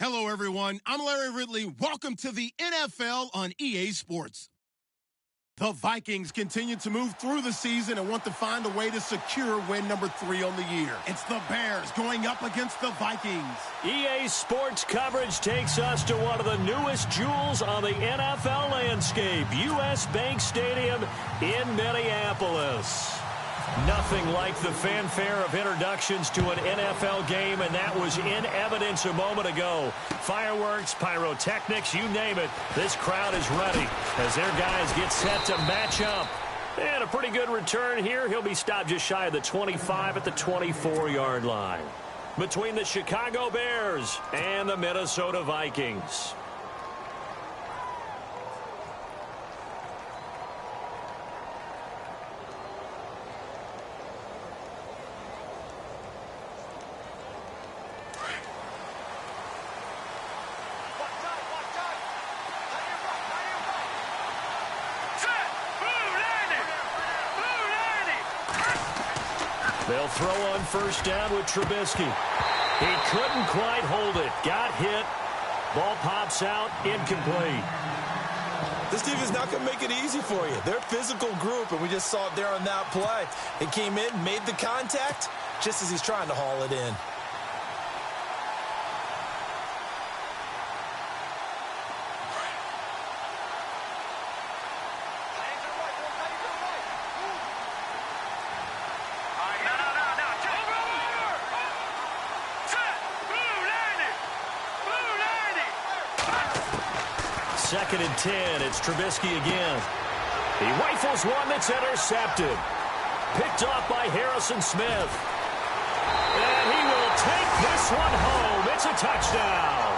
Hello, everyone. I'm Larry Ridley. Welcome to the NFL on EA Sports. The Vikings continue to move through the season and want to find a way to secure win number 3 on the year. It's the Bears going up against the Vikings. EA Sports coverage takes us to one of the newest jewels on the NFL landscape, US Bank Stadium in Minneapolis. Nothing like the fanfare of introductions to an NFL game, and that was in evidence a moment ago. Fireworks, pyrotechnics, you name it. This crowd is ready as their guys get set to match up. And a pretty good return here. He'll be stopped just shy of the 25 at the 24-yard line. Between the Chicago Bears and the Minnesota Vikings. They'll throw on first down with Trubisky. He couldn't quite hold it. Got hit. Ball pops out. Incomplete. This team is not going to make it easy for you. They're a physical group, and we just saw it there on that play. They came in, made the contact, just as he's trying to haul it in. Second and 10. It's Trubisky again. He rifles one that's intercepted. Picked off by Harrison Smith. And he will take this one home. It's a touchdown.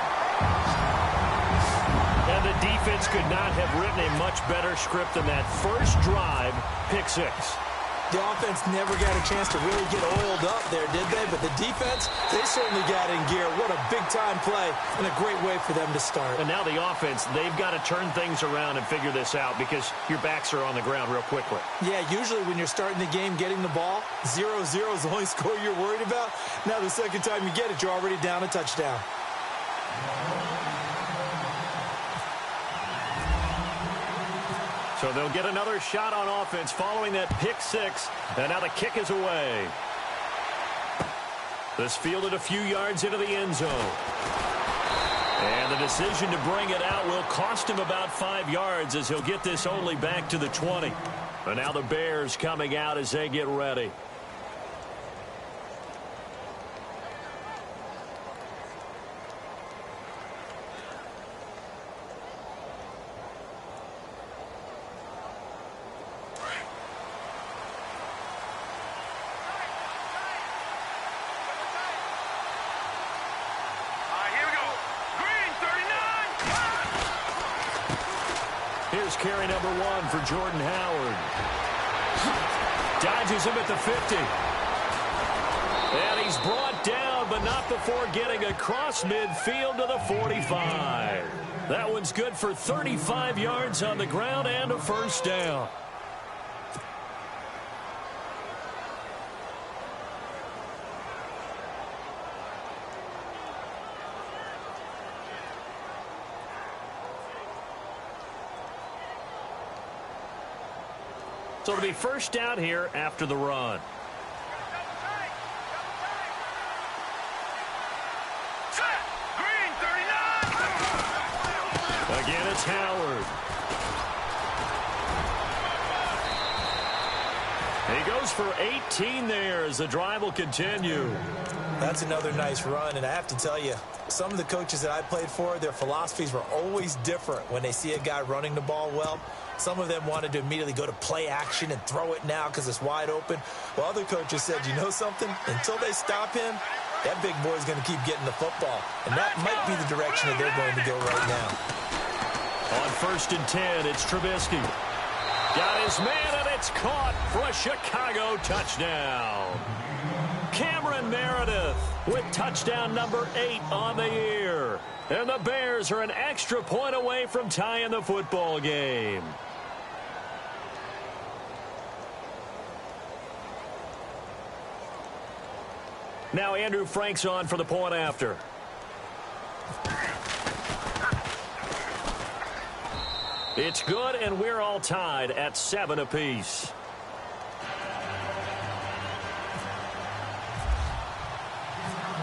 And the defense could not have written a much better script than that first drive, pick 6. The offense never got a chance to really get oiled up there, did they? But the defense, they certainly got in gear. What a big-time play and a great way for them to start. And now the offense, they've got to turn things around and figure this out because your backs are on the ground real quickly. Yeah, usually when you're starting the game getting the ball, 0-0 is the only score you're worried about. Now the second time you get it, you're already down a touchdown. So they'll get another shot on offense following that pick 6. And now the kick is away. This fielded a few yards into the end zone. And the decision to bring it out will cost him about 5 yards as he'll get this only back to the 20. And now the Bears coming out as they get ready. Here's carry number 1 for Jordan Howard. Dodges him at the 50. And he's brought down, but not before getting across midfield to the 45. That one's good for 35 yards on the ground and a first down. So it'll be first down here after the run. Again, it's Howard. He goes for 18 there as the drive will continue. That's another nice run, and I have to tell you, some of the coaches that I played for, their philosophies were always different when they see a guy running the ball well. Some of them wanted to immediately go to play action and throw it now because it's wide open. While other coaches said, you know something? Until they stop him, that big boy's going to keep getting the football. And that might be the direction that they're going to go right now. On first and 10, it's Trubisky. Got his man, and it's caught for a Chicago touchdown. Cameron Meredith with touchdown number 8 on the year. And the Bears are an extra point away from tying the football game. Now Andrew Frank's on for the point after. It's good, and we're all tied at 7 apiece.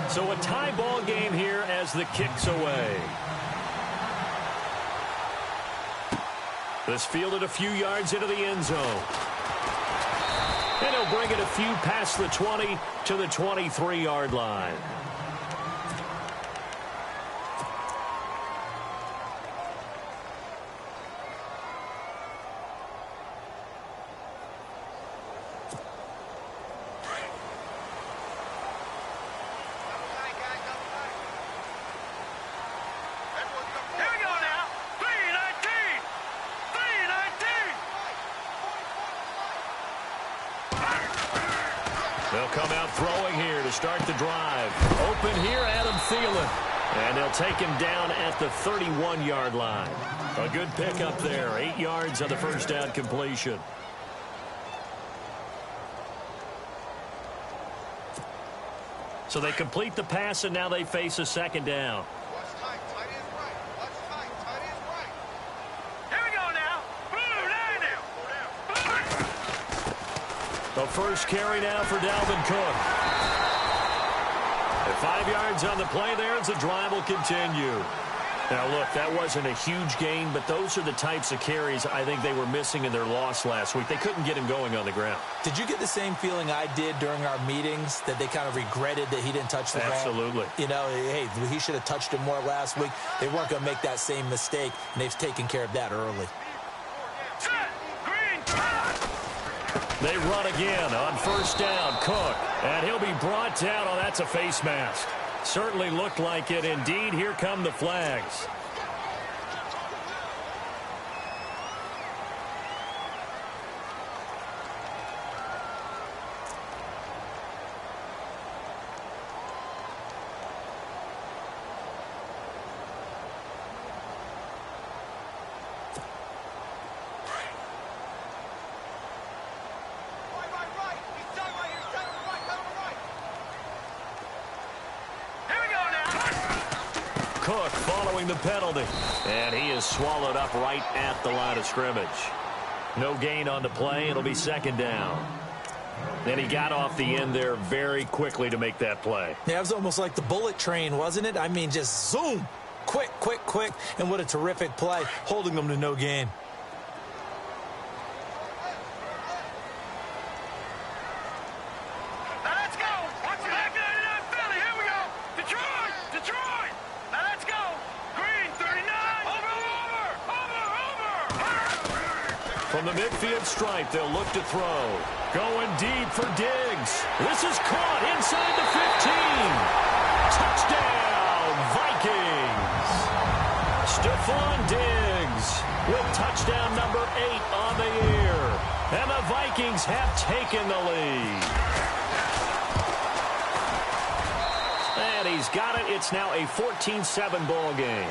So a tie ball game here as the kick's away. This fielded a few yards into the end zone. And he'll bring it a few past the 20 to the 23-yard line. They'll come out throwing here to start the drive. Open here, Adam Thielen. And they'll take him down at the 31-yard line. A good pickup there. 8 yards on the first down completion. So they complete the pass, and now they face a second down. The first carry now for Dalvin Cook. And 5 yards on the play there as the drive will continue. Now, look, that wasn't a huge gain, but those are the types of carries I think they were missing in their loss last week. They couldn't get him going on the ground. Did you get the same feeling I did during our meetings, that they kind of regretted that he didn't touch the ball? Absolutely. You know, hey, he should have touched it more last week. They weren't going to make that same mistake, and they've taken care of that early. They run again on first down. Cook. And he'll be brought down. Oh, that's a face mask. Certainly looked like it. Indeed, here come the flags. Cook following the penalty. And he is swallowed up right at the line of scrimmage. No gain on the play. It'll be second down. Then he got off the end there very quickly to make that play. Yeah, it was almost like the bullet train, wasn't it? I mean, just zoom. Quick, quick, quick. And what a terrific play, holding them to no gain. From the midfield stripe, they'll look to throw. Going deep for Diggs. This is caught inside the 15. Touchdown, Vikings. Stephon Diggs with touchdown number 8 on the year. And the Vikings have taken the lead. And he's got it. It's now a 14-7 ball game.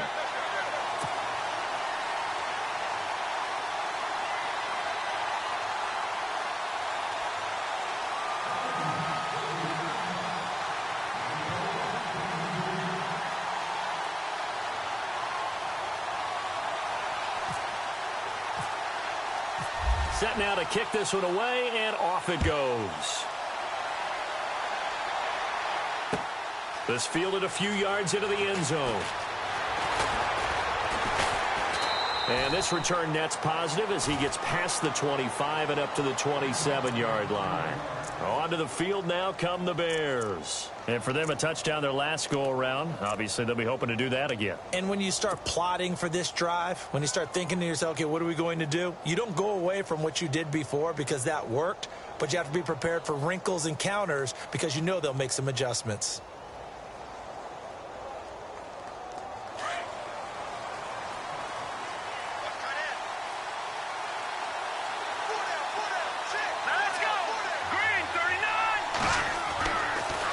Set now to kick this one away, and off it goes. This fielded a few yards into the end zone. And this return net's positive as he gets past the 25 and up to the 27-yard line. Onto the field now come the Bears. And for them, a touchdown their last go-around. Obviously, they'll be hoping to do that again. And when you start plotting for this drive, when you start thinking to yourself, okay, what are we going to do? You don't go away from what you did before because that worked, but you have to be prepared for wrinkles and counters because you know they'll make some adjustments.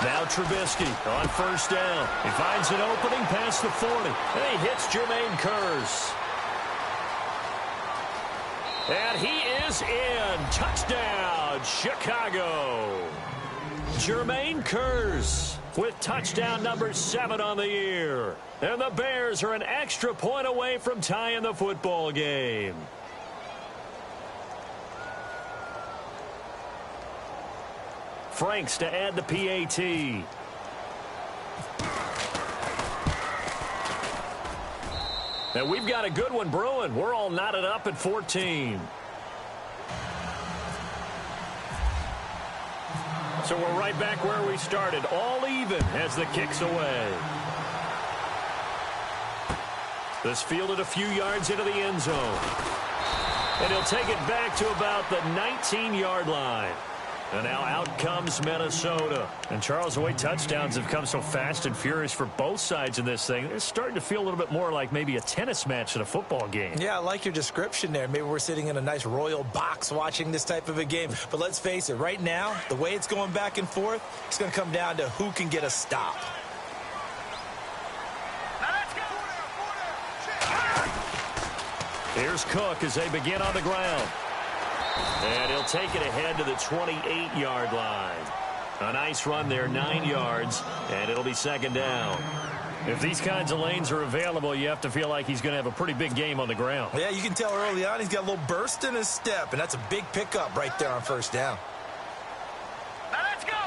Now Trubisky on first down. He finds an opening past the 40. And he hits Jermaine Kearse. And he is in. Touchdown, Chicago. Jermaine Kearse with touchdown number 7 on the year. And the Bears are an extra point away from tying the football game. Franks to add the PAT. And we've got a good one brewing. We're all knotted up at 14. So we're right back where we started, all even as the kick's away. This fielded a few yards into the end zone. And he'll take it back to about the 19-yard line. And now out comes Minnesota. And Charles, the way touchdowns have come so fast and furious for both sides in this thing, it's starting to feel a little bit more like maybe a tennis match than a football game. Yeah, I like your description there. Maybe we're sitting in a nice royal box watching this type of a game. But let's face it, right now, the way it's going back and forth, it's going to come down to who can get a stop. Here's Cook as they begin on the ground. And he'll take it ahead to the 28-yard line. A nice run there, 9 yards, and it'll be second down. If these kinds of lanes are available, you have to feel like he's going to have a pretty big game on the ground. Yeah, you can tell early on he's got a little burst in his step, and that's a big pickup right there on first down. Now let's go.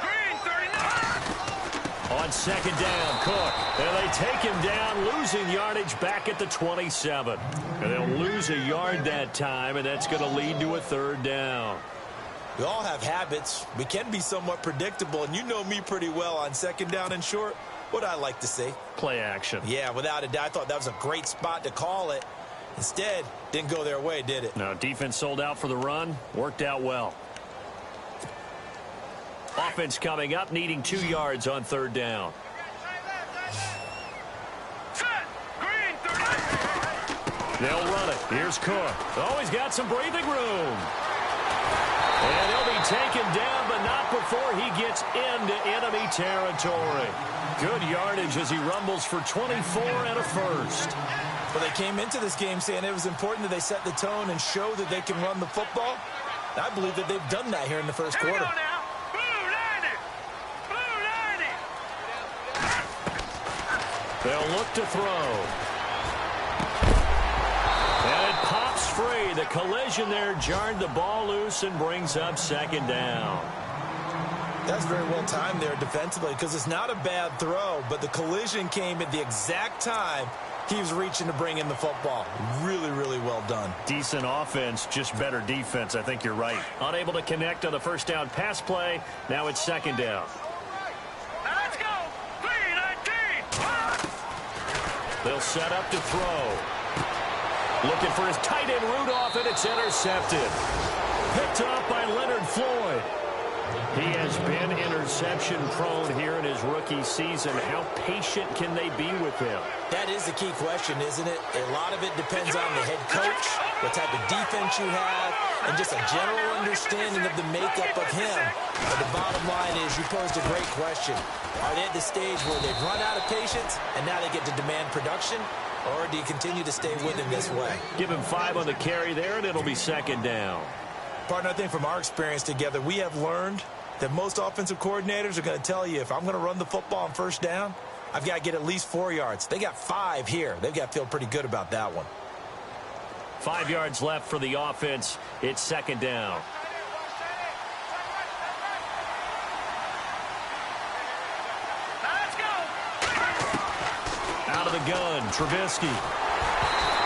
Green, 39. On second down, Cook. And they take him down, losing yardage back at the 27. And they'll lose a yard that time, and that's going to lead to a third down. We all have habits. We can be somewhat predictable, and you know me pretty well on second down and short. What I like to say? Play action. Yeah, without a doubt. I thought that was a great spot to call it. Instead, didn't go their way, did it? No, defense sold out for the run. Worked out well. Offense coming up, needing 2 yards on third down. They'll run it. Here's Cook. Oh, he's got some breathing room. And he'll be taken down, but not before he gets into enemy territory. Good yardage as he rumbles for 24 and a first. Well, they came into this game saying it was important that they set the tone and show that they can run the football. I believe that they've done that here in the first quarter. They'll look to throw. And it pops free. The collision there jarred the ball loose and brings up second down. That's very well timed there defensively because it's not a bad throw, but the collision came at the exact time he was reaching to bring in the football. Really, really well done. Decent offense, just better defense. I think you're right. Unable to connect on the first down pass play. Now it's second down. Let's go. 3-19. They'll set up to throw. Looking for his tight end Rudolph, and it's intercepted. Picked up by Leonard Floyd. He has been interception prone here in his rookie season. How patient can they be with him? That is the key question, isn't it? A lot of it depends on the head coach, what type of defense you have, and just a general understanding of the makeup of him. But the bottom line is you posed a great question. Are they at the stage where they've run out of patience and now they get to demand production? Or do you continue to stay with him this way? Give him 5 on the carry there, and it'll be second down. Partner, I think from our experience together, we have learned that most offensive coordinators are going to tell you, if I'm going to run the football on first down, I've got to get at least 4 yards. They got 5 here. They've got to feel pretty good about that one. 5 yards left for the offense. It's second down. Out of the gun, Trubisky.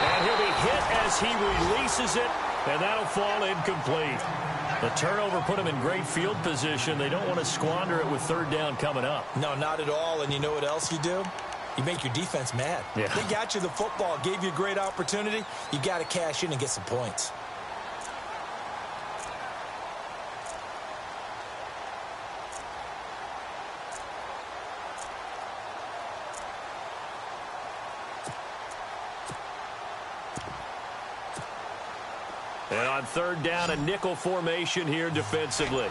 And he'll be hit as he releases it, and that'll fall incomplete. The turnover put him in great field position. They don't want to squander it with third down coming up. No, not at all. And you know what else you do? You make your defense mad. Yeah. They got you the football, gave you a great opportunity. You got to cash in and get some points. And on third down, a nickel formation here defensively.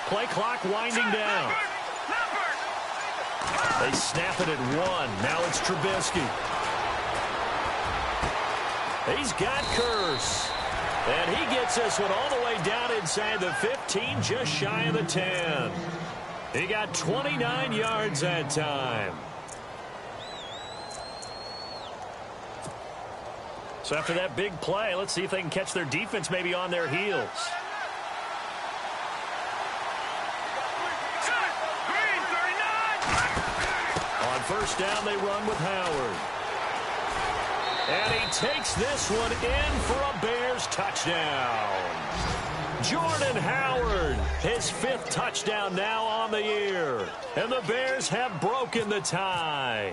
Play clock winding down. They snap it at 1. Now it's Trubisky. He's got Curse. And he gets this one all the way down inside the 15, just shy of the 10. He got 29 yards that time. So after that big play, let's see if they can catch their defense maybe on their heels. On first down, they run with Howard. And he takes this one in for a Bears touchdown. Jordan Howard, his 5th touchdown now on the year. And the Bears have broken the tie.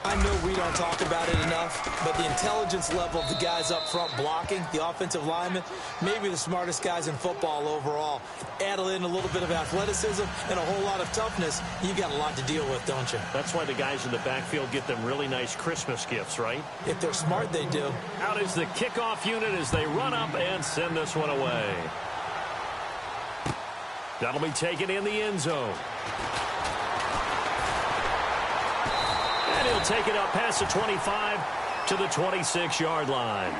I know we don't talk about it enough, but the intelligence level of the guys up front blocking, the offensive linemen, maybe the smartest guys in football overall. Add in a little bit of athleticism and a whole lot of toughness, you got a lot to deal with, don't you? That's why the guys in the backfield get them really nice Christmas gifts, right? If they're smart, they do. Out is the kickoff unit as they run up and send this one away. That'll be taken in the end zone. And he'll take it up past the 25 to the 26-yard line.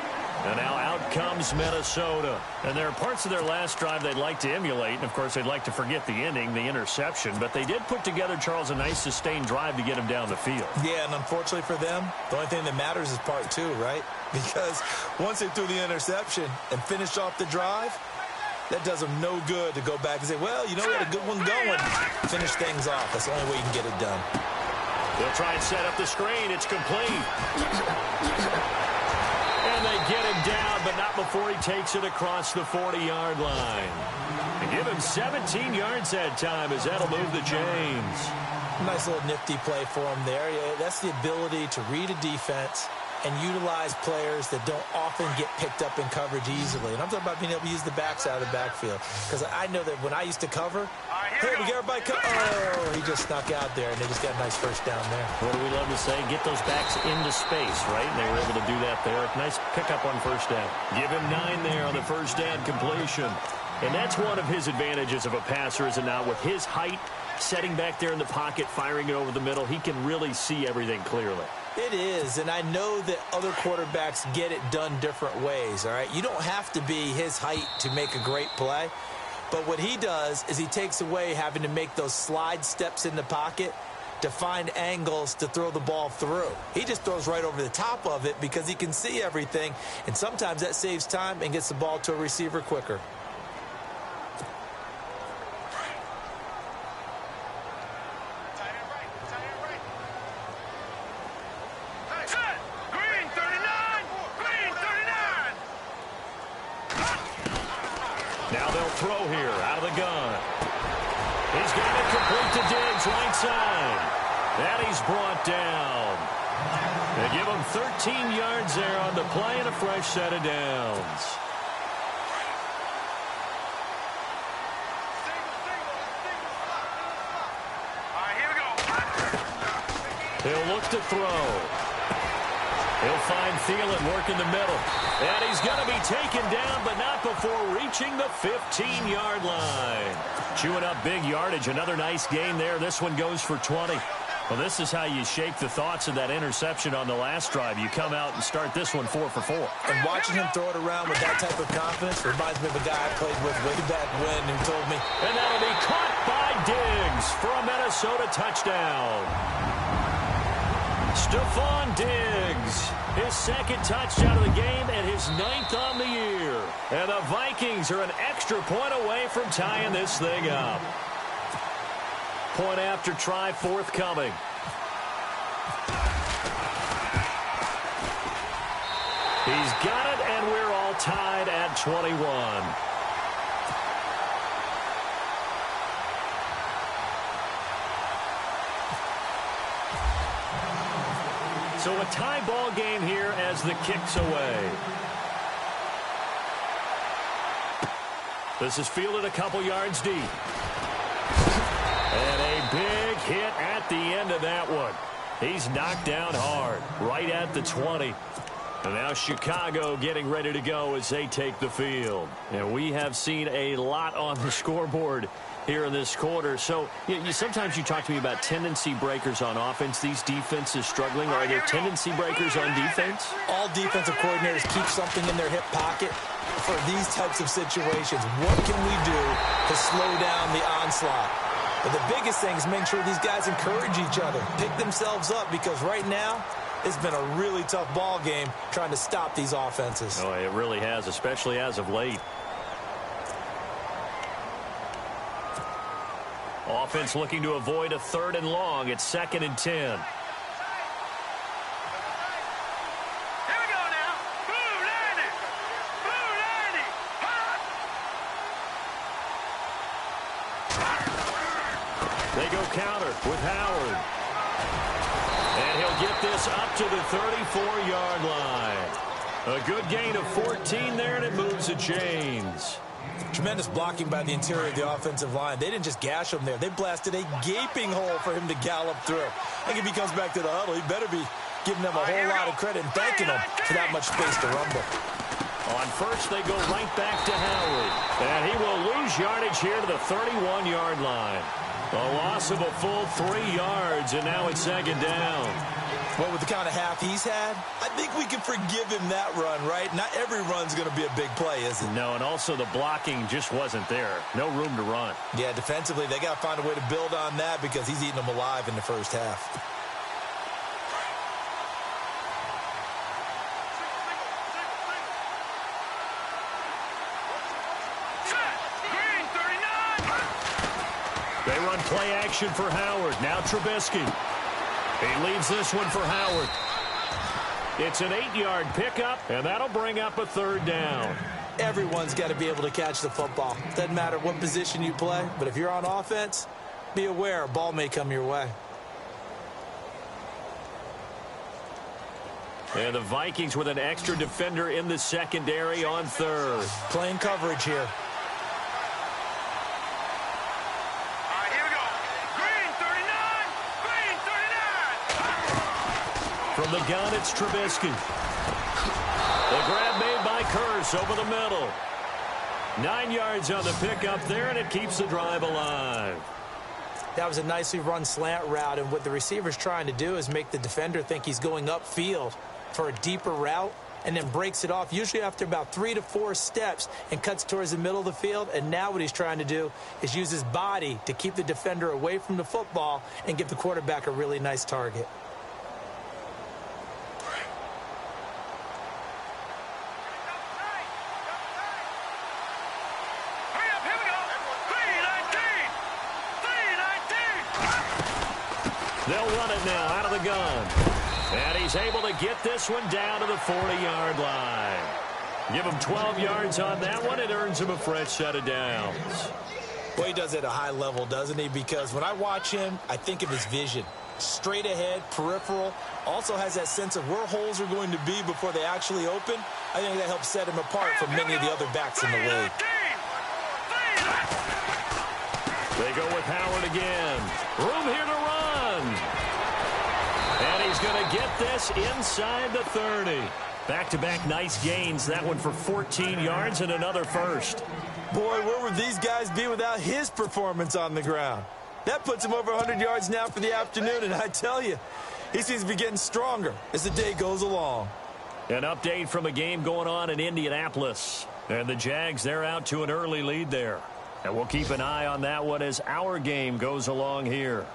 And now out comes Minnesota. And there are parts of their last drive they'd like to emulate. And, of course, they'd like to forget the ending, the interception. But they did put together, Charles, a nice sustained drive to get him down the field. Yeah, and unfortunately for them, the only thing that matters is part 2, right? Because once they threw the interception and finished off the drive, that does them no good to go back and say, well, you know, we had a good one going. Finish things off. That's the only way you can get it done. They'll try and set up the screen. It's complete. And they get him down, but not before he takes it across the 40-yard line. And give him 17 yards that time as that'll move the chains. Nice little nifty play for him there. Yeah, that's the ability to read a defense and utilize players that don't often get picked up in coverage easily. And I'm talking about being able to use the backs out of the backfield. Because I know that when I used to cover, hey, we got everybody oh, he just snuck out there, and they just got a nice first down there. What do we love to say? Get those backs into space, right? And they were able to do that there. Nice pickup on first down. Give him 9 there on the first down completion. And that's one of his advantages of a passer, is it not? With his height, setting back there in the pocket, firing it over the middle, he can really see everything clearly. It is, and I know that other quarterbacks get it done different ways, all right? You don't have to be his height to make a great play, but what he does is he takes away having to make those slide steps in the pocket to find angles to throw the ball through. He just throws right over the top of it because he can see everything, and sometimes that saves time and gets the ball to a receiver quicker. Now they'll throw here out of the gun. He's got it complete to Diggs, right side. And he's brought down. They give him 13 yards there on the play and a fresh set of downs. All right, here we go. He'll look to throw. He'll find Thielen working the middle. And he's going to be taken down, but not before reaching the 15-yard line. Chewing up big yardage. Another nice gain there. This one goes for 20. Well, this is how you shake the thoughts of that interception on the last drive. You come out and start this one 4 for 4. And watching him throw it around with that type of confidence reminds me of a guy I played with way back when who told me. And that'll be caught by Diggs for a Minnesota touchdown. Stephon Diggs, his 2nd touchdown of the game and his 9th on the year. And the Vikings are an extra point away from tying this thing up. Point after try forthcoming. He's got it, and we're all tied at 21. So a tie ball game here as the kick's away. This is fielded a couple yards deep. And a big hit at the end of that one. He's knocked down hard, right at the 20. And now Chicago getting ready to go as they take the field. And we have seen a lot on the scoreboard here in this quarter. So sometimes you talk to me about tendency breakers on offense. These defenses struggling. Are there tendency breakers on defense? All defensive coordinators keep something in their hip pocket for these types of situations. What can we do to slow down the onslaught? But the biggest thing is make sure these guys encourage each other, pick themselves up, because right now it's been a really tough ball game trying to stop these offenses. Oh, it really has, especially as of late. Offense looking to avoid a 3rd and long. It's 2nd and 10. Here we go now. Blue Landy. Blue Landy. They go counter with Howard. And he'll get this up to the 34-yard line. A good gain of 14 there, and it moves the chains. Tremendous blocking by the interior of the offensive line. They didn't just gash him there. They blasted a gaping hole for him to gallop through. I think if he comes back to the huddle, he better be giving them a whole lot of credit and thanking them for that much space to rumble. On first, they go right back to Howard. And he will lose yardage here to the 31-yard line. A loss of a full 3 yards, and now it's 2nd down. Well, with the kind of half he's had, I think we can forgive him that run, right? Not every run's going to be a big play, is it? No, and also the blocking just wasn't there. No room to run. Yeah, defensively, they got to find a way to build on that because he's eating them alive in the first half. They run play action for Howard. Now Trubisky. He leaves this one for Howard. It's an 8-yard pickup, and that'll bring up a 3rd down. Everyone's got to be able to catch the football. Doesn't matter what position you play, but if you're on offense, be aware a ball may come your way. And the Vikings with an extra defender in the secondary on 3rd. Playing coverage here. From the gun, it's Trubisky. The grab made by Curse over the middle. 9 yards on the pickup there, and it keeps the drive alive. That was a nicely run slant route, and what the receiver's trying to do is make the defender think he's going upfield for a deeper route, and then breaks it off, usually after about 3 to 4 steps, and cuts towards the middle of the field. And now what he's trying to do is use his body to keep the defender away from the football and give the quarterback a really nice target. They'll run it now out of the gun. And he's able to get this one down to the 40-yard line. Give him 12 yards on that one. It earns him a fresh set of downs. Well, he does it at a high level, doesn't he? Because when I watch him, I think of his vision. Straight ahead, peripheral. Also has that sense of where holes are going to be before they actually open. I think that helps set him apart from many of the other backs in the league. They go with Howard again. Room here to run. And he's going to get this inside the 30. Back-to-back nice gains. That one for 14 yards and another first. Boy, where would these guys be without his performance on the ground? That puts him over 100 yards now for the afternoon, and I tell you, he seems to be getting stronger as the day goes along. An update from a game going on in Indianapolis. And the Jags, they're out to an early lead there. And we'll keep an eye on that one as our game goes along here.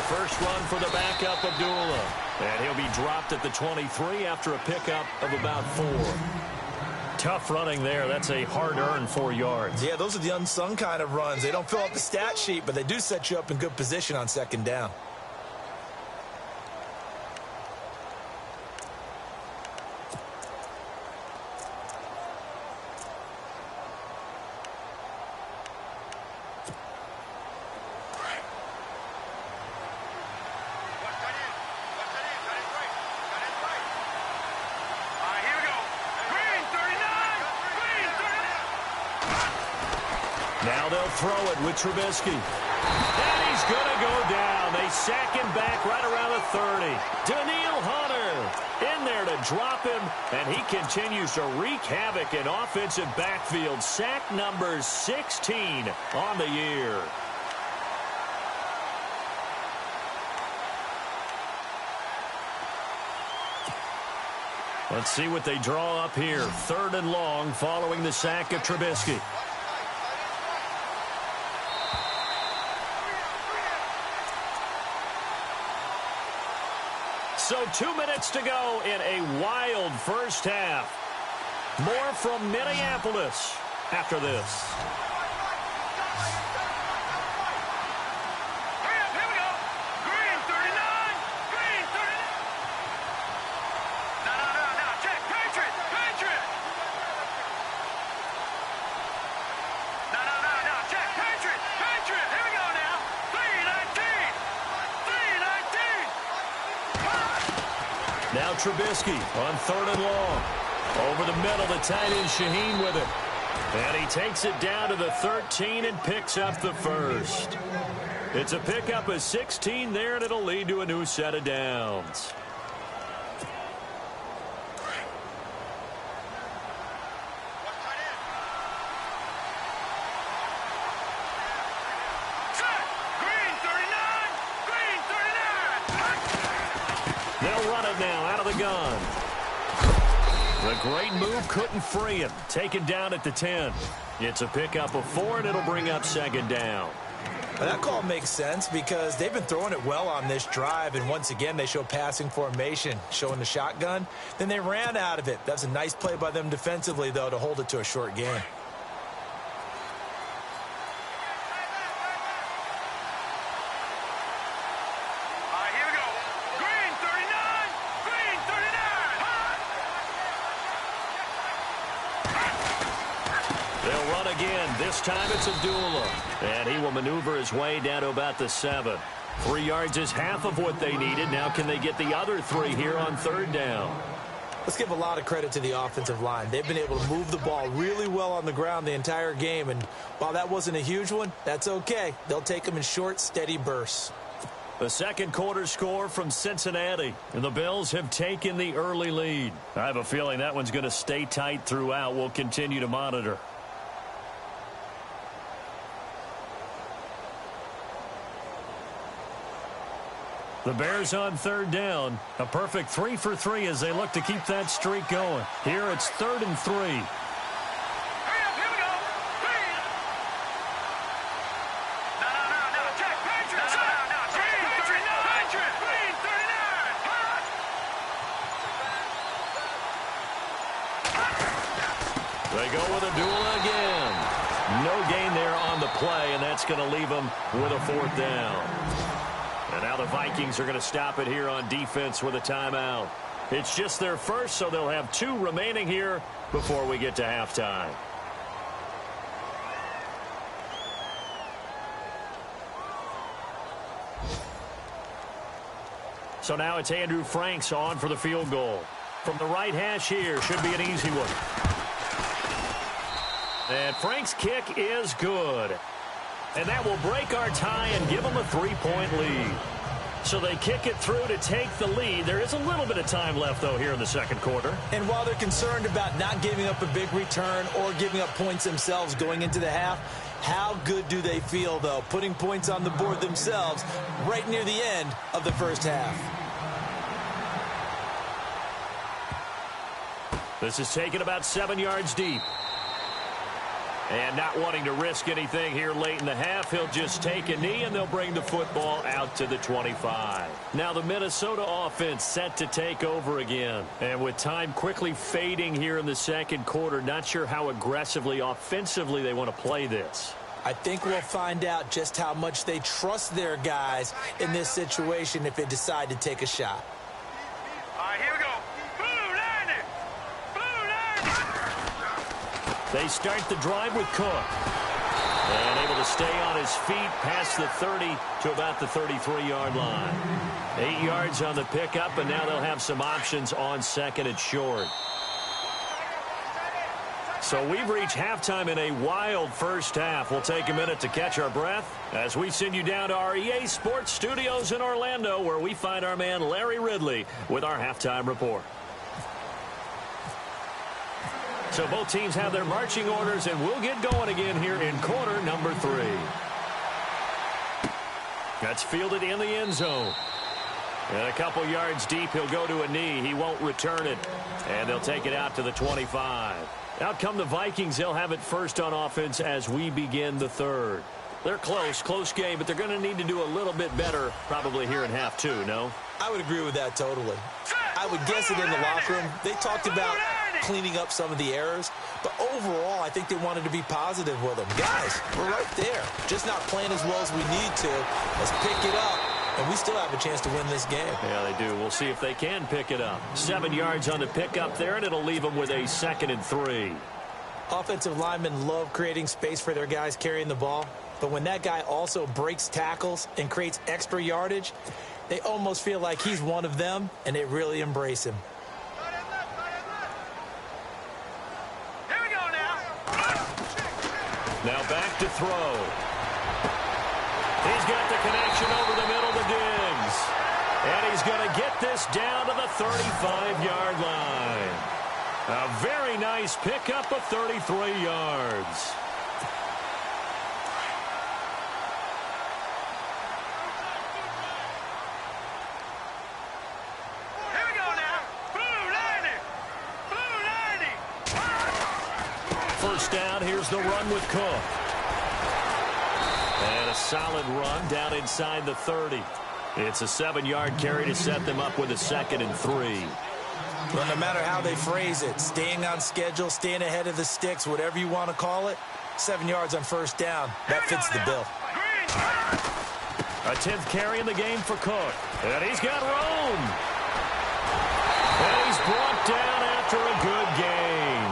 First run for the backup, Abdullah. And he'll be dropped at the 23 after a pickup of about 4. Tough running there. That's a hard-earned 4 yards. Yeah, those are the unsung kind of runs. They don't fill up the stat sheet, but they do set you up in good position on 2nd down. Now they'll throw it with Trubisky. And he's going to go down. They sack him back right around the 30. Daniil Hunter in there to drop him, and he continues to wreak havoc in offensive backfield. Sack number 16 on the year. Let's see what they draw up here. 3rd and long following the sack of Trubisky. So 2 minutes to go in a wild first half. More from Minneapolis after this. Now Trubisky on 3rd and long. Over the middle, the tight end Shaheen with it. And he takes it down to the 13 and picks up the first. It's a pickup of 16 there, and it'll lead to a new set of downs. They'll run it now out of the gun. The great move couldn't free him. Taken down at the 10. It's a pickup of 4, and it'll bring up 2nd down. Well, that call makes sense because they've been throwing it well on this drive, and once again they show passing formation, showing the shotgun. Then they ran out of it. That's a nice play by them defensively, though, to hold it to a short game. This time it's Abdullah, and he will maneuver his way down to about the 7. 3 yards is half of what they needed. Now can they get the other 3 here on 3rd down? Let's give a lot of credit to the offensive line. They've been able to move the ball really well on the ground the entire game, and while that wasn't a huge one, that's okay. They'll take them in short, steady bursts. The second quarter score from Cincinnati, and the Bills have taken the early lead. I have a feeling that one's going to stay tight throughout. We'll continue to monitor. The Bears on 3rd down. A perfect 3 for 3 as they look to keep that streak going. Here it's 3rd and 3. Here we go. No. Check. Patriot. No. Check. Patriot. Green 39. They go with a duel again. No gain there on the play, and that's going to leave them with a 4th down. And now the Vikings are going to stop it here on defense with a timeout. It's just their first, so they'll have 2 remaining here before we get to halftime. So now it's Andrew Franks on for the field goal. From the right hash here, should be an easy one. And Frank's kick is good. And that will break our tie and give them a 3-point lead. So they kick it through to take the lead. There is a little bit of time left, though, here in the second quarter. And while they're concerned about not giving up a big return or giving up points themselves going into the half, how good do they feel, though, putting points on the board themselves right near the end of the first half? This is taken about 7 yards deep. And not wanting to risk anything here late in the half, he'll just take a knee, and they'll bring the football out to the 25. Now the Minnesota offense set to take over again. And with time quickly fading here in the second quarter, not sure how aggressively, offensively they want to play this. I think we'll find out just how much they trust their guys in this situation if they decide to take a shot. All right, here we go. They start the drive with Cook. And able to stay on his feet past the 30 to about the 33-yard line. 8 yards on the pickup, and now they'll have some options on second and short. So we've reached halftime in a wild first half. We'll take a minute to catch our breath as we send you down to our EA Sports Studios in Orlando, where we find our man Larry Ridley with our halftime report. So both teams have their marching orders, and we'll get going again here in quarter number 3. That's fielded in the end zone. And a couple yards deep, he'll go to a knee. He won't return it. And they'll take it out to the 25. Out come the Vikings. They'll have it first on offense as we begin the third. They're close game, but they're going to need to do a little bit better probably here in half 2, no? I would agree with that totally. I would guess it in the locker room. They talked about cleaning up some of the errors, but overall, I think they wanted to be positive with them. Guys, we're right there. Just not playing as well as we need to. Let's pick it up, and we still have a chance to win this game. Yeah, they do. We'll see if they can pick it up. 7 yards on the pickup there, and it'll leave them with a 2nd and 3. Offensive linemen love creating space for their guys carrying the ball, but when that guy also breaks tackles and creates extra yardage, they almost feel like he's one of them, and they really embrace him. Now back to throw. He's got the connection over the middle to Diggs. And he's going to get this down to the 35-yard line. A very nice pickup of 33 yards. Here we go now. Blue 90. First down, here's the run with Cook. And a solid run down inside the 30. It's a 7-yard carry to set them up with a 2nd and 3. Well, no matter how they phrase it, staying on schedule, staying ahead of the sticks, whatever you want to call it, 7 yards on first down, that fits the bill. A 10th carry in the game for Cook. And he's got room. And he's brought down after a good gain.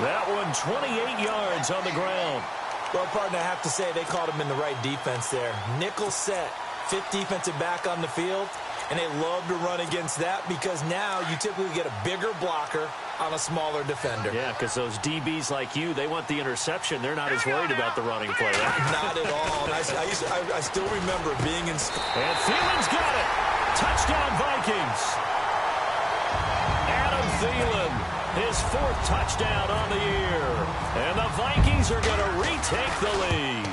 That one 28 yards on the ground. Well, partner, I have to say they caught him in the right defense there. Nickel set, 5th defensive back on the field, and they love to run against that because now you typically get a bigger blocker on a smaller defender. Yeah, because those DBs like you, they want the interception. They're not as worried about the running play. Not at all. I still remember being in... And Thielen's got it. Touchdown, Vikings. Adam Thielen, his 4th touchdown on the year. And the Vikings are going to retake the lead.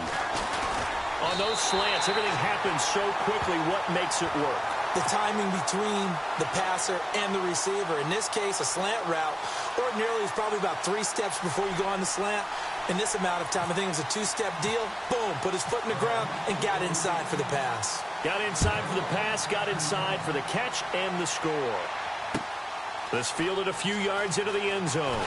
On those slants, everything happens so quickly. What makes it work? The timing between the passer and the receiver. In this case, a slant route ordinarily is probably about 3 steps before you go on the slant. In this amount of time, I think it was a 2-step deal. Boom, put his foot in the ground and got inside for the pass. Got inside for the pass, got inside for the catch and the score. This fielded a few yards into the end zone.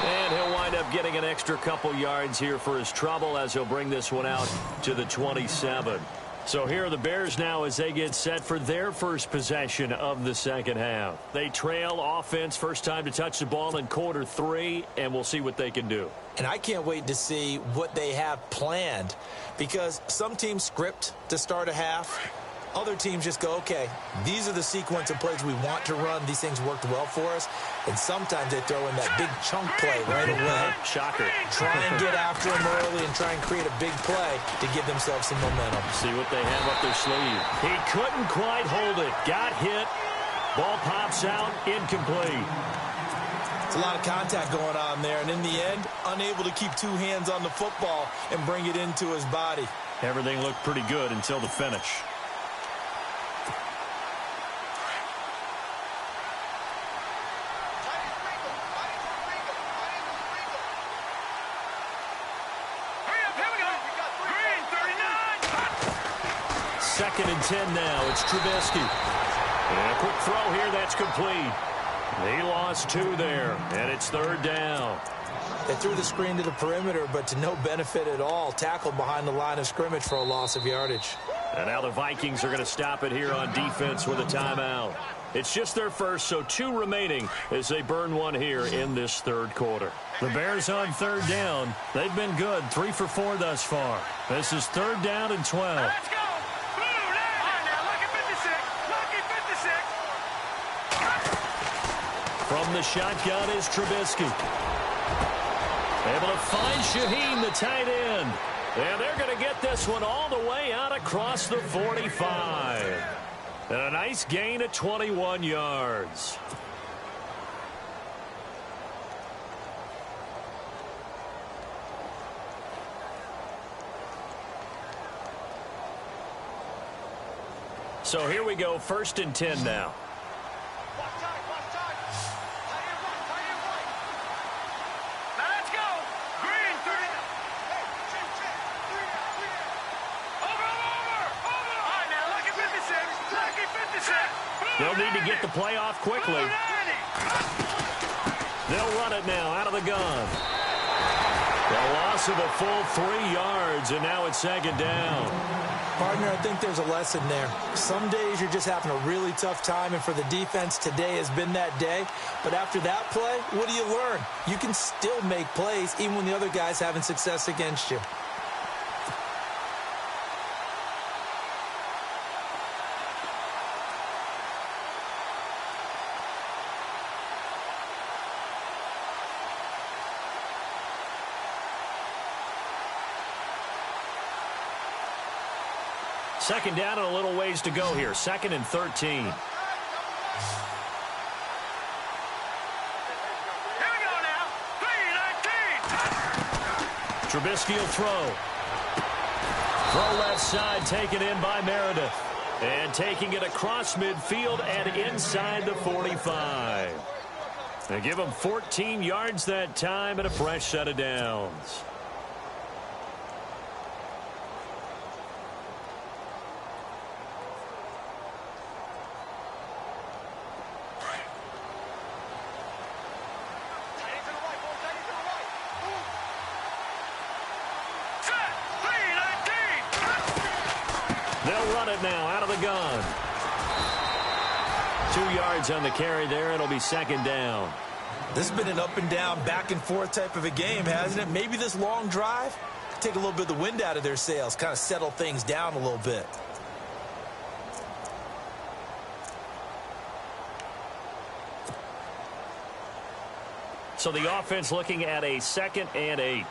And he'll wind up getting an extra couple yards here for his trouble as he'll bring this one out to the 27. So here are the Bears now as they get set for their first possession of the second half. They trail offense, first time to touch the ball in quarter 3, and we'll see what they can do. And I can't wait to see what they have planned because some teams script to start a half. Other teams just go, okay, these are the sequence of plays we want to run. These things worked well for us. And sometimes they throw in that big chunk play right away. Shocker. Try and get after them early and try and create a big play to give themselves some momentum. See what they have up their sleeve. He couldn't quite hold it. Got hit. Ball pops out. Incomplete. It's a lot of contact going on there. And in the end, unable to keep 2 hands on the football and bring it into his body. Everything looked pretty good until the finish. Second and 10 now. It's Trubisky. And a quick throw here. That's complete. He lost 2 there. And it's 3rd down. They threw the screen to the perimeter, but to no benefit at all. Tackled behind the line of scrimmage for a loss of yardage. And now the Vikings are going to stop it here on defense with a timeout. It's just their first, so 2 remaining as they burn one here in this 3rd quarter. The Bears on 3rd down. They've been good. 3 for 4 thus far. This is 3rd down and 12. Let's go. Blue 90. Now, lucky 56. Lucky 56. From the shotgun is Trubisky. Able to find Shaheen, the tight end. And they're going to get this one all the way out across the 45. And a nice gain of 21 yards. So here we go, 1st and 10 now. They'll need to get the play off quickly. They'll run it now out of the gun. The loss of a full 3 yards, and now it's 2nd down. Partner, I think there's a lesson there. Some days you're just having a really tough time, and for the defense, today has been that day. But after that play, what do you learn? You can still make plays even when the other guy's having success against you. Second down and a little ways to go here. 2nd and 13. Here we go now. 3-19. Trubisky will throw. Throw left side, taken in by Meredith. And taking it across midfield and inside the 45. They give him 14 yards that time and a fresh set of downs. They'll run it now out of the gun. 2 yards on the carry there. It'll be 2nd down. This has been an up and down, back and forth type of a game, hasn't it? Maybe this long drive take a little bit of the wind out of their sails, kind of settle things down a little bit. So the offense looking at a 2nd and 8.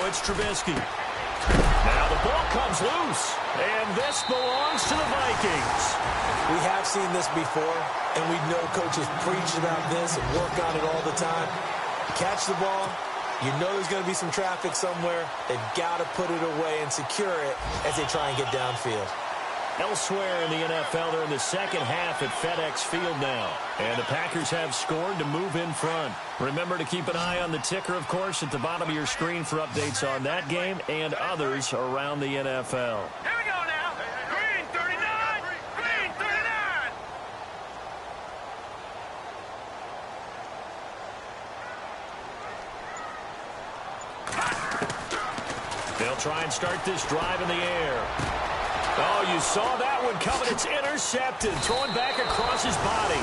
It's Trubisky. Now the ball comes loose, and this belongs to the Vikings. We have seen this before, and we know coaches preach about this and work on it all the time. Catch the ball. You know there's going to be some traffic somewhere. They've got to put it away and secure it as they try and get downfield. Elsewhere in the NFL, they're in the second half at FedEx Field now. And the Packers have scored to move in front. Remember to keep an eye on the ticker, of course, at the bottom of your screen for updates on that game and others around the NFL. Here we go now. Green 39. Green 39. They'll try and start this drive in the air. Oh, you saw that one coming. It's intercepted. Throwing back across his body.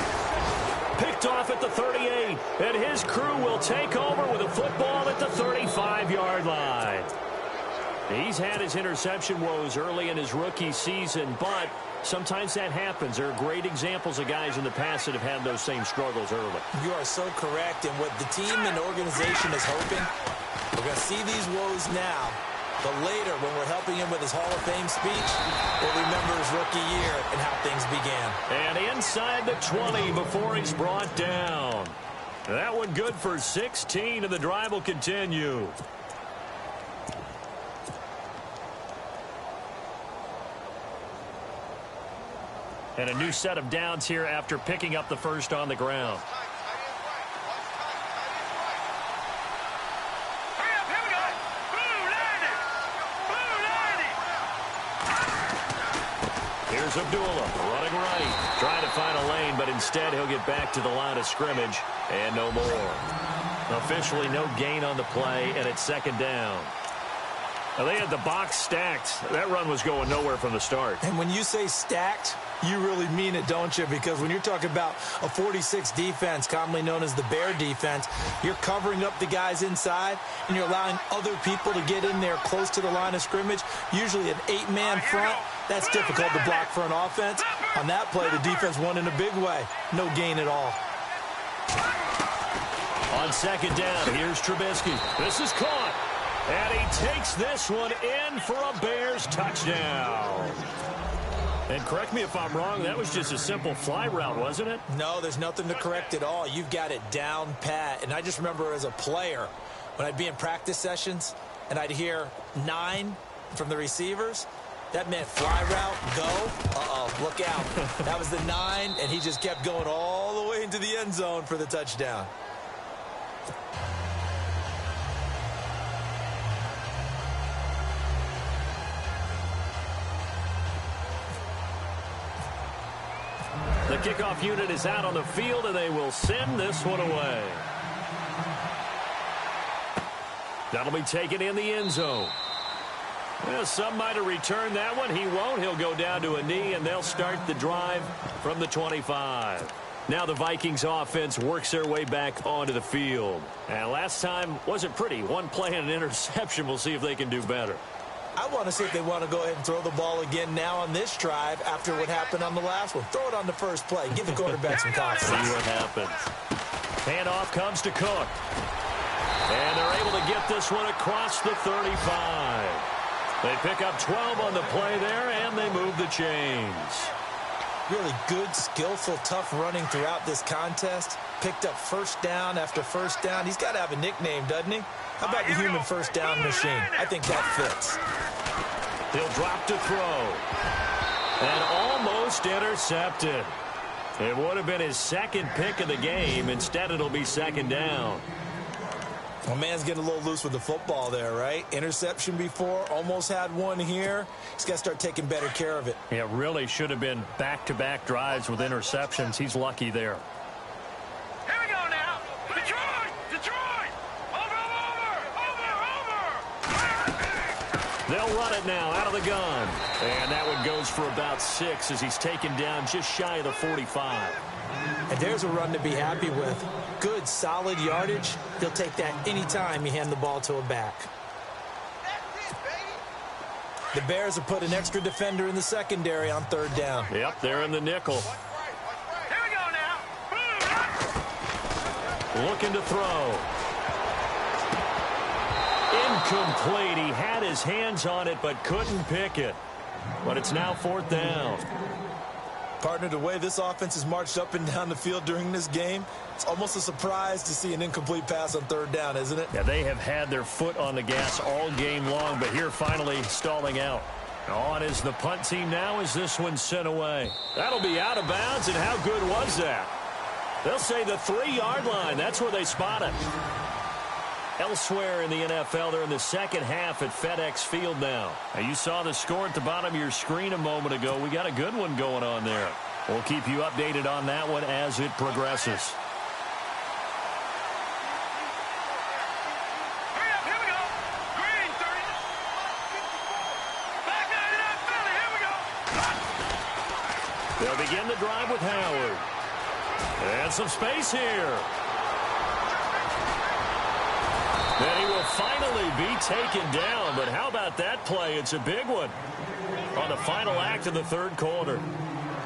Picked off at the 38. And his crew will take over with a football at the 35-yard line. He's had his interception woes early in his rookie season, but sometimes that happens. There are great examples of guys in the past that have had those same struggles early. You are so correct. And what the team and the organization is hoping, we're going to see these woes now. But later, when we're helping him with his Hall of Fame speech, we'll remember his rookie year and how things began. And inside the 20 before he's brought down. That one good for 16, and the drive will continue. And a new set of downs here after picking up the first on the ground. Here's Abdullah running right, trying to find a lane, but instead he'll get back to the line of scrimmage and no more. Officially no gain on the play, and it's 2nd down. Now, they had the box stacked. That run was going nowhere from the start. And when you say stacked, You really mean it, don't you? Because when you're talking about a 46 defense, commonly known as the Bear defense, you're covering up the guys inside, and you're allowing other people to get in there close to the line of scrimmage, usually an 8-man front. That's difficult to block for an offense. On that play, the defense won in a big way. No gain at all. On second down, here's Trubisky. This is caught. And he takes this one in for a Bears touchdown. And correct me if I'm wrong, that was just a simple fly route, wasn't it? No, there's nothing to correct at all. You've got it down pat. And I just remember as a player, when I'd be in practice sessions and I'd hear 9 from the receivers, that meant fly route, go. Uh-oh, look out. That was the 9, and he just kept going all the way into the end zone for the touchdown. The kickoff unit is out on the field, and they will send this one away. That'll be taken in the end zone. Well, some might have returned that one. He won't. He'll go down to a knee, and they'll start the drive from the 25. Now the Vikings offense works their way back onto the field. And last time wasn't pretty. One play and an interception. We'll see if they can do better. I want to see if they want to go ahead and throw the ball again now on this drive after what happened on the last one. Throw it on the first play. Give the quarterback some confidence. See what happens. Handoff comes to Cook. And they're able to get this one across the 35. They pick up 12 on the play there, and they move the chains. Really good, skillful, tough running throughout this contest. Picked up first down after first down. He's got to have a nickname, doesn't he? How about the human first down machine? I think that fits. He'll drop to throw. And almost intercepted. It would have been his second pick of the game. Instead, it'll be second down. Well, man's getting a little loose with the football there, right? Interception before, almost had one here. He's got to start taking better care of it. Yeah, really should have been back-to-back drives with interceptions. He's lucky there. Here we go now. Detroit! Detroit! Over! They'll run it now out of the gun. And that one goes for about 6 as he's taken down just shy of the 45. And there's a run to be happy with. Good, solid yardage. He'll take that anytime you hand the ball to a back. The Bears have put an extra defender in the secondary on third down. Yep, they're in the nickel. Here we go now. Looking to throw. Incomplete. He had his hands on it but couldn't pick it. But it's now fourth down. Partner, the way this offense has marched up and down the field during this game, it's almost a surprise to see an incomplete pass on third down, isn't it? Yeah, they have had their foot on the gas all game long, but here finally stalling out. On is the punt team now as this one's sent away. That'll be out of bounds, and how good was that? They'll say the 3-yard line. That's where they spot it. Elsewhere in the NFL, they're in the second half at FedEx Field now. Now, you saw the score at the bottom of your screen a moment ago. We got a good one going on there. We'll keep you updated on that one as it progresses. Hurry up, here we go. Green, 30. Back 99, Philly, here we go. They'll begin the drive with Howard. And some space here. Then he will finally be taken down. But how about that play? It's a big one on the final act of the third quarter.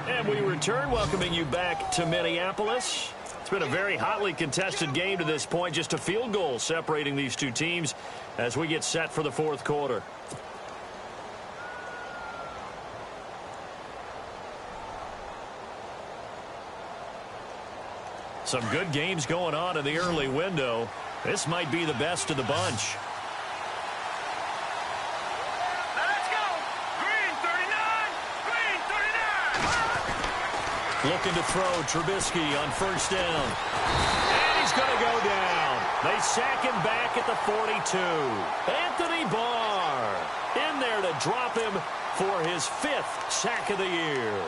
And we return, welcoming you back to Minneapolis. It's been a very hotly contested game to this point. Just a field goal separating these two teams as we get set for the fourth quarter. Some good games going on in the early window. This might be the best of the bunch. Now let's go. Green, 39. Green, 39. Looking to throw Trubisky on first down. And he's going to go down. They sack him back at the 42. Anthony Barr in there to drop him for his 5th sack of the year.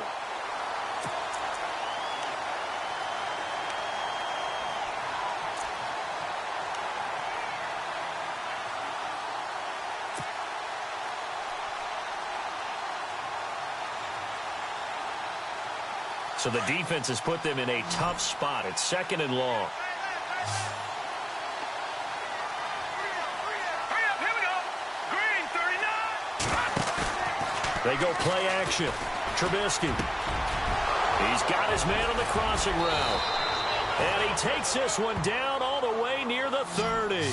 So the defense has put them in a tough spot. It's 2nd and long. They go play action. Trubisky. He's got his man on the crossing route. And he takes this one down all the way near the 30.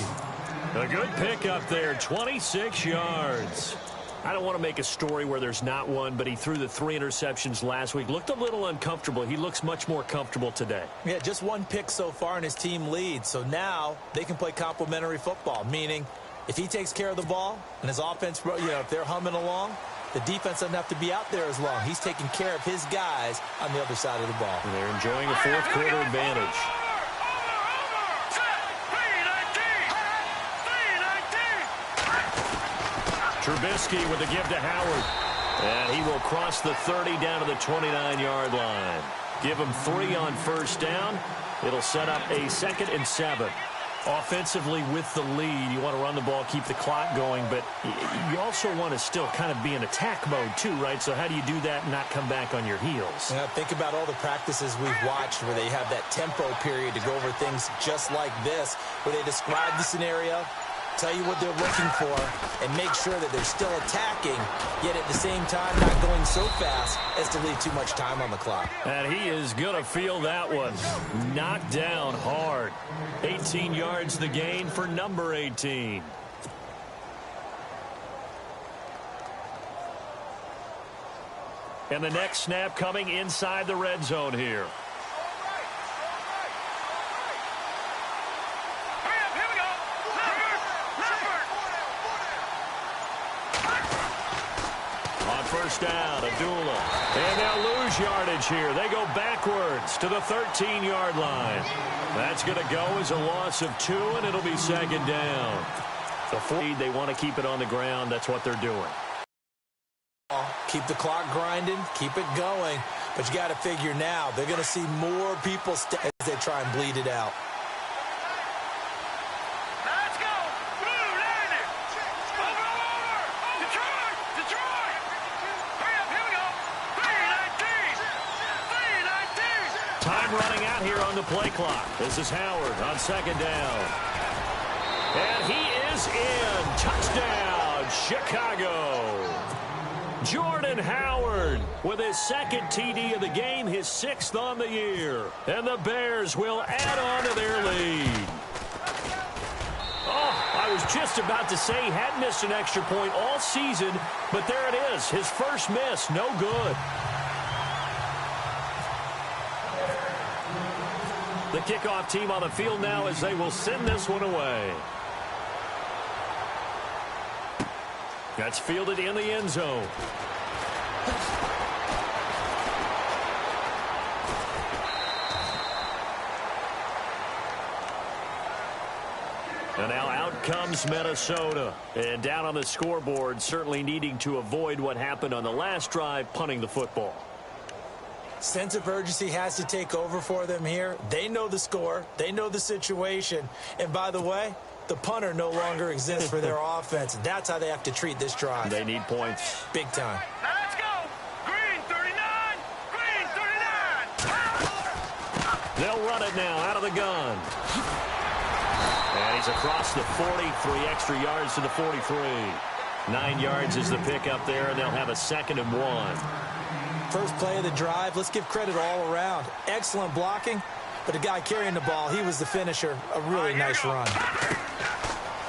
A good pickup there, 26 yards. I don't want to make a story where there's not one, but he threw the 3 interceptions last week. Looked a little uncomfortable. He looks much more comfortable today. Yeah, just 1 pick so far and his team leads. So now they can play complementary football, meaning if he takes care of the ball and his offense, if they're humming along, the defense doesn't have to be out there as long. He's taking care of his guys on the other side of the ball. And they're enjoying a 4th quarter advantage. Trubisky with a give to Howard. And he will cross the 30 down to the 29-yard line. Give him 3 on 1st down. It'll set up a 2nd and 7. Offensively with the lead, you want to run the ball, keep the clock going, but you also want to still kind of be in attack mode too, right? So how do you do that and not come back on your heels? Yeah, think about all the practices we've watched where they have that tempo period to go over things just like this, where they describe the scenario, tell you what they're looking for, and make sure that they're still attacking, yet at the same time not going so fast as to leave too much time on the clock. And he is going to feel that one. Knocked down hard. 18 yards the gain for number 18. And the next snap coming inside the red zone here. First down, Abdullah. And they'll lose yardage here. They go backwards to the 13-yard line. That's going to go as a loss of 2, and it'll be 2nd down. The 4, they want to keep it on the ground. That's what they're doing. Keep the clock grinding, keep it going. But you got to figure now, they're going to see more people as they try and bleed it out. Running out here on the play clock. This is Howard on 2nd down. And he is in. Touchdown, Chicago. Jordan Howard with his 2nd TD of the game, his 6th on the year. And the Bears will add on to their lead. Oh, I was just about to say he hadn't missed an extra point all season, but there it is. His first miss, no good. The kickoff team on the field now as they will send this one away. That's fielded in the end zone. And now out comes Minnesota. And down on the scoreboard, certainly needing to avoid what happened on the last drive, punting the football. Sense of urgency has to take over for them here. They know the score. They know the situation. And by the way, the punter no longer exists for their offense. That's how they have to treat this drive. They need points. Big time. Now let's go. Green 39. Green 39. They'll run it now out of the gun. And he's across the 40. 3 extra yards to the 43. 9 yards is the pickup there, and they'll have a 2nd and 1. First play of the drive, let's give credit all around. Excellent blocking, but the guy carrying the ball, he was the finisher. A really nice run.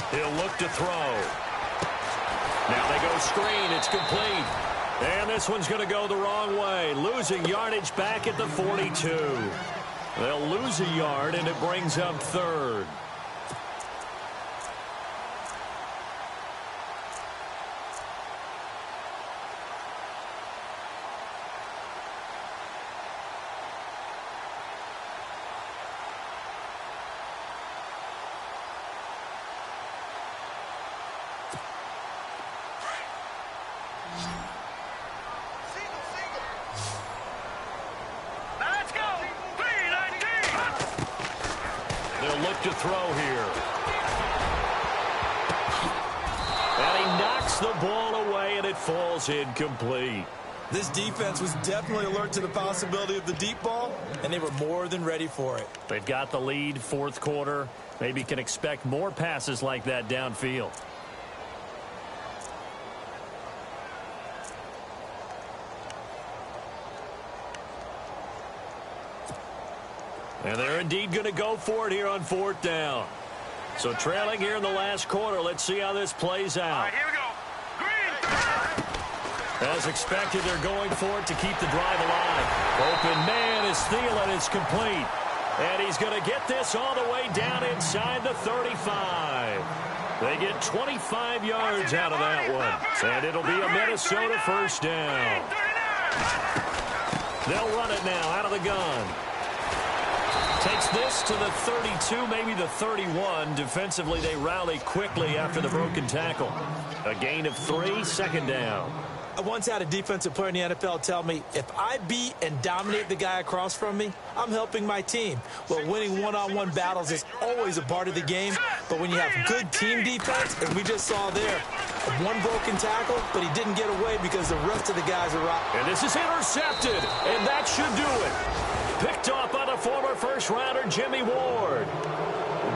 He'll look to throw. Now they go screen. It's complete. And this one's going to go the wrong way. Losing yardage back at the 42. They'll lose a yard, and it brings up 3rd. To throw here. And he knocks the ball away, and it falls incomplete. This defense was definitely alert to the possibility of the deep ball, and they were more than ready for it. They've got the lead, fourth quarter. Maybe can expect more passes like that downfield. And they're indeed going to go for it here on fourth down. So trailing here in the last quarter. Let's see how this plays out. All right, here we go. Green. As expected, they're going for it to keep the drive alive. Open man is Thielen. It's complete. And he's going to get this all the way down inside the 35. They get 25 yards out of that one. And it'll be a Minnesota first down. They'll run it now out of the gun. Takes this to the 32, maybe the 31. Defensively, they rally quickly after the broken tackle. A gain of 3, second down. I once had a defensive player in the NFL tell me, if I beat and dominate the guy across from me, I'm helping my team. Well, winning one-on-one battles is always a part of the game, but when you have good team defense, and we just saw there, one broken tackle, but he didn't get away because the rest of the guys are out. And this is intercepted, and that should do it. Picked off by the former first-rounder Jimmy Ward.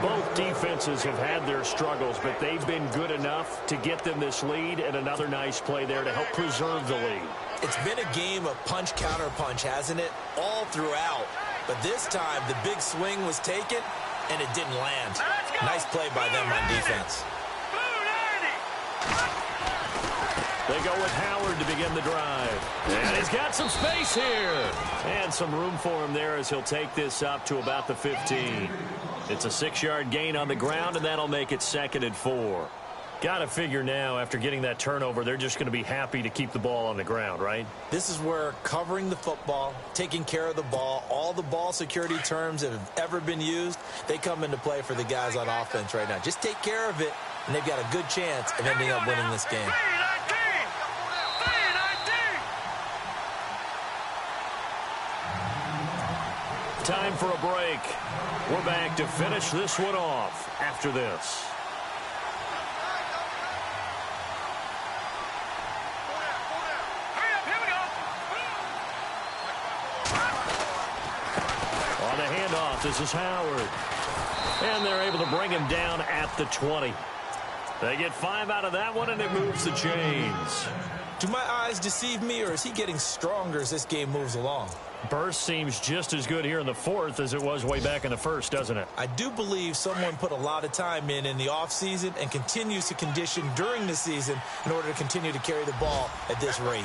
Both defenses have had their struggles, but they've been good enough to get them this lead, and another nice play there to help preserve the lead. It's been a game of punch-counter-punch, hasn't it? All throughout. But this time, the big swing was taken, and it didn't land. Nice play by them on defense. They go with Howard to begin the drive. And he's got some space here. And some room for him there as he'll take this up to about the 15. It's a 6-yard gain on the ground, and that'll make it 2nd and 4. Got to figure now, after getting that turnover, they're just going to be happy to keep the ball on the ground, right? This is where covering the football, taking care of the ball, all the ball security terms that have ever been used, they come into play for the guys on offense right now. Just take care of it, and they've got a good chance of ending up winning this game. Time for a break. We're back to finish this one off after this. On the handoff, this is Howard. And they're able to bring him down at the 20. They get 5 out of that one, and it moves the chains. Do my eyes deceive me, or is he getting stronger as this game moves along? Burst seems just as good here in the fourth as it was way back in the first, doesn't it? I do believe someone put a lot of time in the offseason and continues to condition during the season in order to continue to carry the ball at this rate.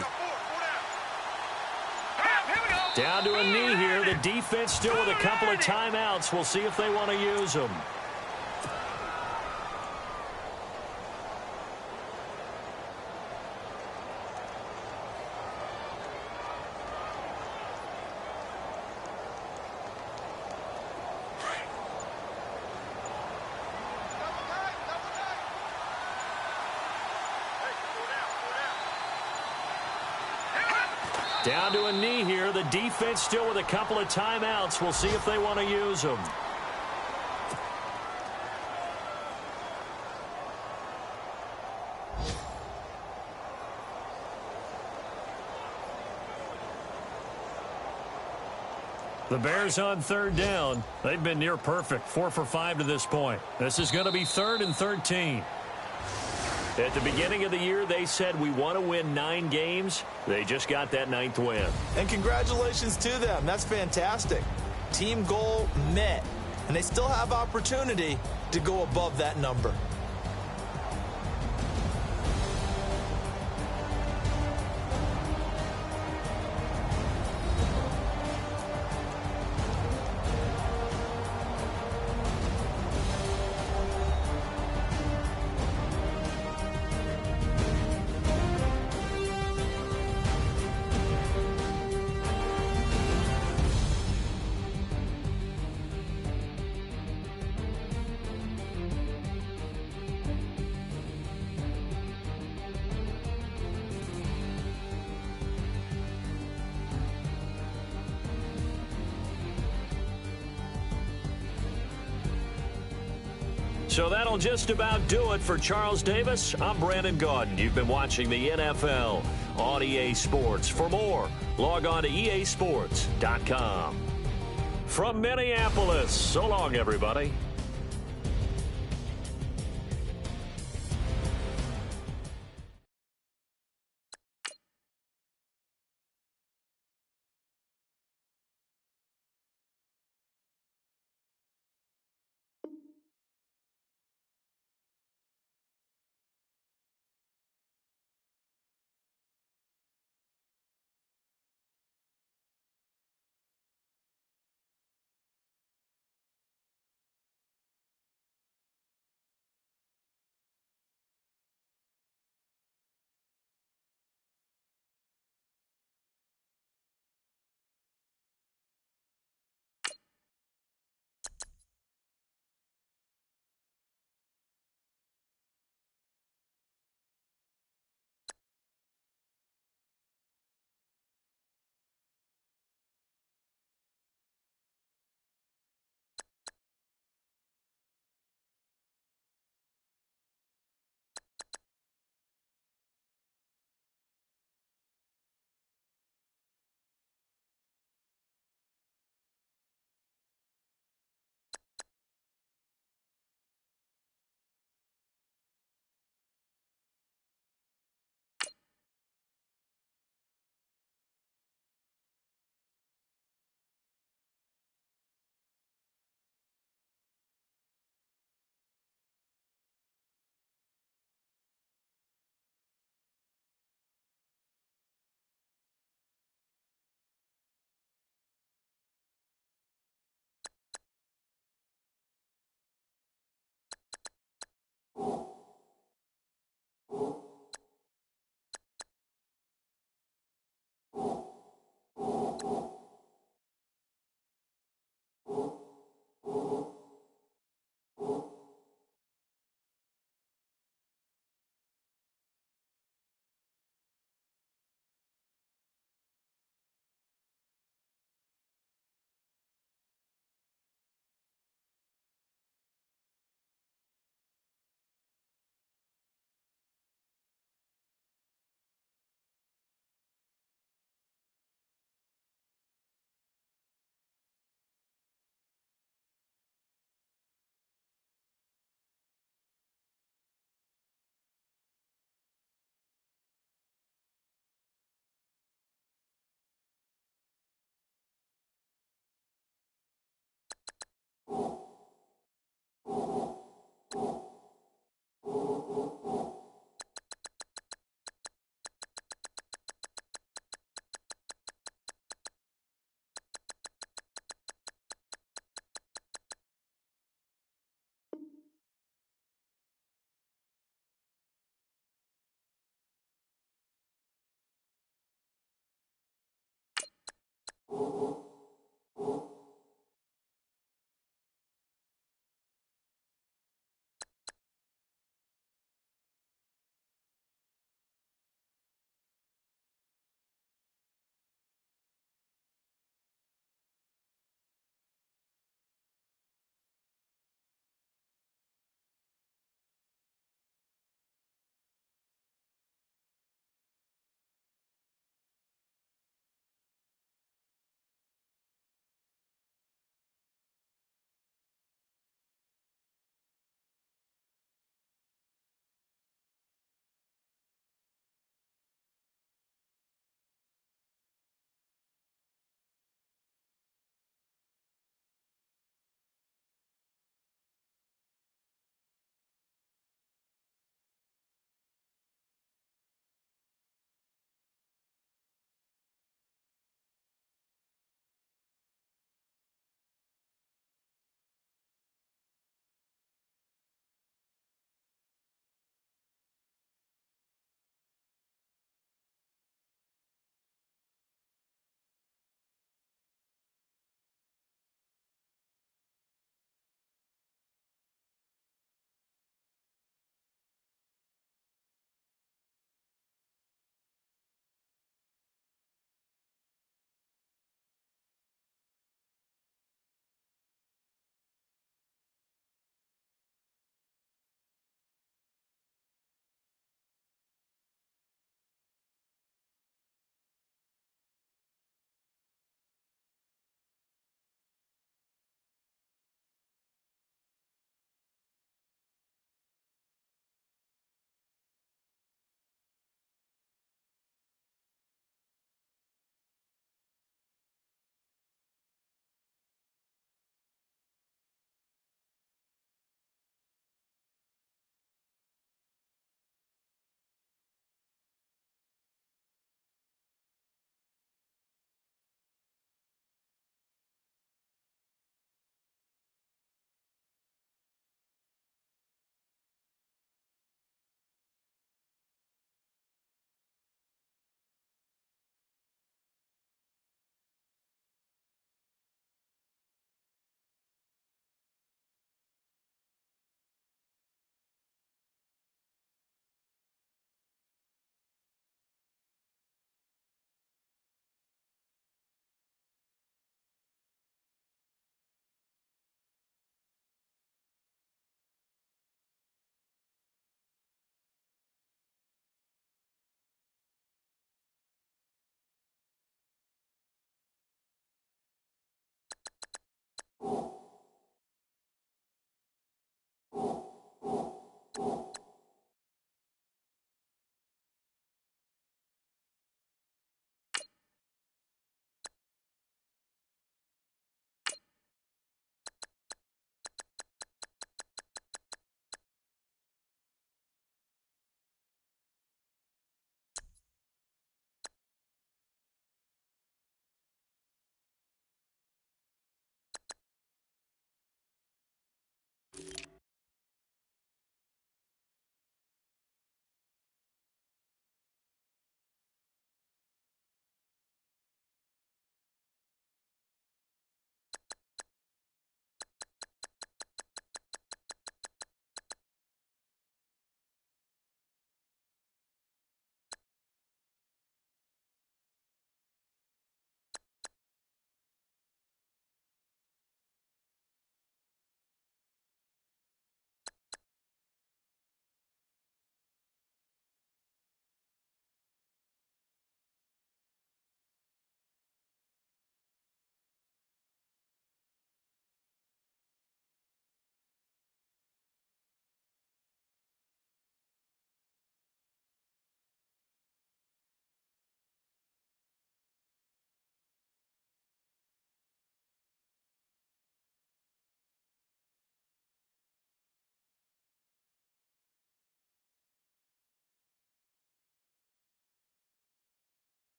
Down to a knee here. The defense still with a couple of timeouts. We'll see if they want to use them. Down to a knee here. The defense still with a couple of timeouts. We'll see if they want to use them. The Bears on 3rd down. They've been near perfect. 4 for 5 to this point. This is going to be 3rd and 13. At the beginning of the year, they said we want to win 9 games. They just got that 9th win. And congratulations to them. That's fantastic. Team goal met. And they still have opportunity to go above that number. So that'll just about do it for Charles Davis. I'm Brandon Gaudin. You've been watching the NFL on EA Sports. For more, log on to easports.com. From Minneapolis, so long, everybody.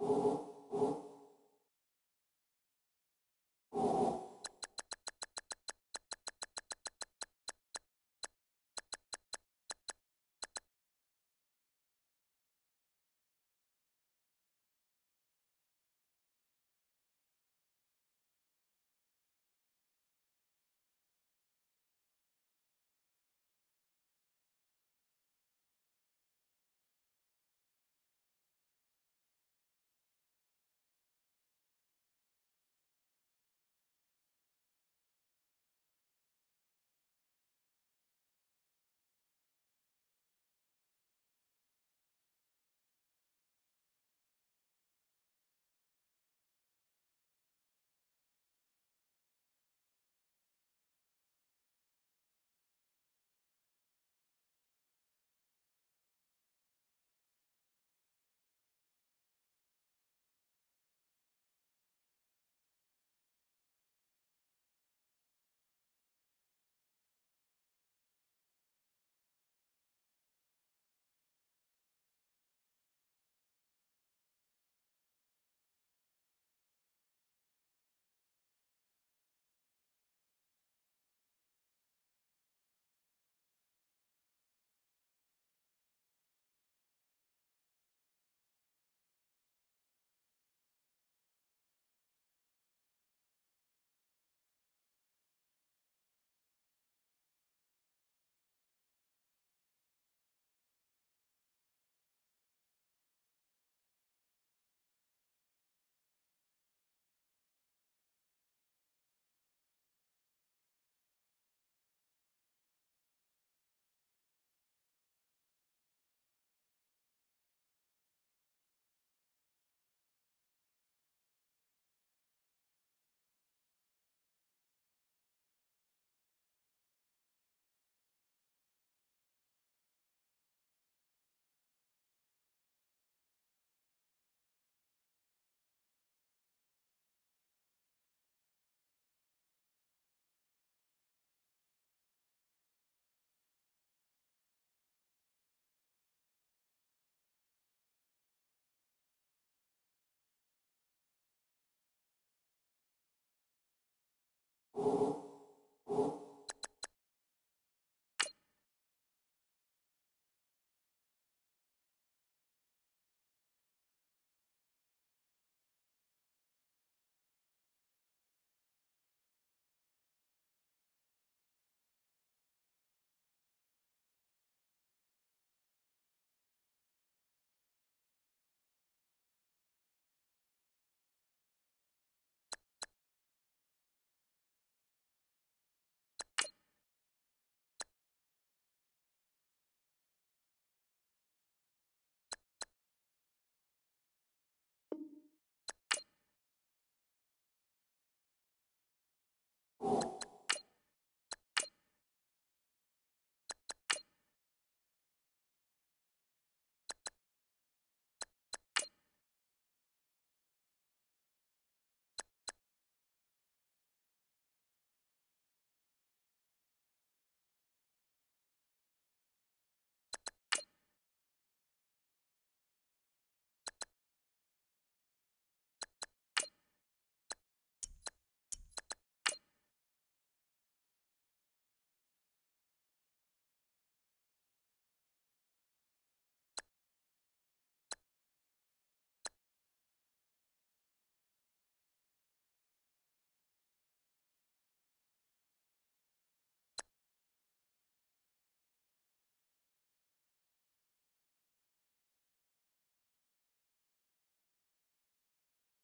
You